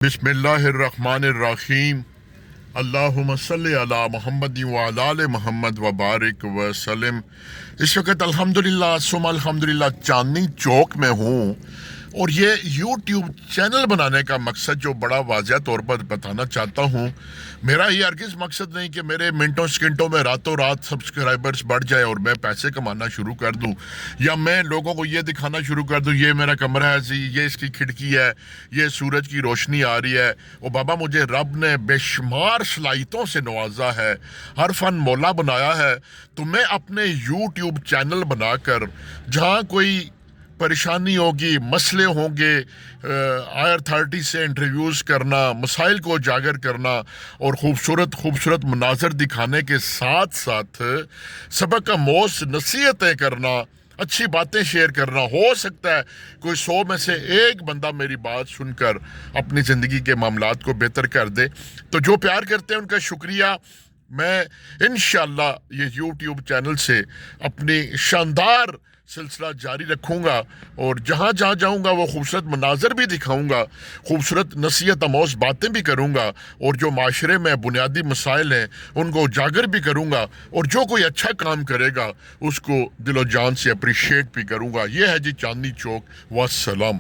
بسم اللہ الرحمن الرحیم اللہم صلی علی محمد وعلی آل محمد وبارک وسلم۔ اس وقت الحمدللہ ثم الحمدللہ چاندنی چوک میں ہوں، اور یہ یوٹیوب چینل بنانے کا مقصد جو بڑا واضح طور پر بتانا چاہتا ہوں، میرا یہ ہرگز مقصد نہیں کہ میرے منٹوں سکنٹوں میں راتوں رات سبسکرائبرز بڑھ جائے اور میں پیسے کمانا شروع کر دوں، یا میں لوگوں کو یہ دکھانا شروع کر دوں یہ میرا کمرہ ہے، یہ اس کی کھڑکی ہے، یہ سورج کی روشنی آ رہی ہے۔ وہ بابا، مجھے رب نے بے شمار صلاحیتوں سے نوازا ہے، ہر فن مولا بنایا ہے، تو میں اپنے یوٹیوب چینل بنا کر جہاں کوئی پریشانی ہوگی، مسئلے ہوں گے، IR30 سے انٹرویوز کرنا، مسائل کو اجاگر کرنا اور خوبصورت مناظر دکھانے کے ساتھ ساتھ سبق آموز نصیحتیں کرنا، اچھی باتیں شیئر کرنا۔ ہو سکتا ہے کوئی 100 میں سے ایک بندہ میری بات سن کر اپنی زندگی کے معاملات کو بہتر کر دے۔ تو جو پیار کرتے ہیں ان کا شکریہ۔ میں انشاءاللہ یہ یوٹیوب چینل سے اپنی شاندار سلسلہ جاری رکھوں گا، اور جہاں جہاں جاؤں گا وہ خوبصورت مناظر بھی دکھاؤں گا، خوبصورت نصیحت آموز باتیں بھی کروں گا، اور جو معاشرے میں بنیادی مسائل ہیں ان کو اجاگر بھی کروں گا، اور جو کوئی اچھا کام کرے گا اس کو دل و جان سے اپریشیٹ بھی کروں گا۔ یہ ہے جی چاندنی چوک۔ والسلام۔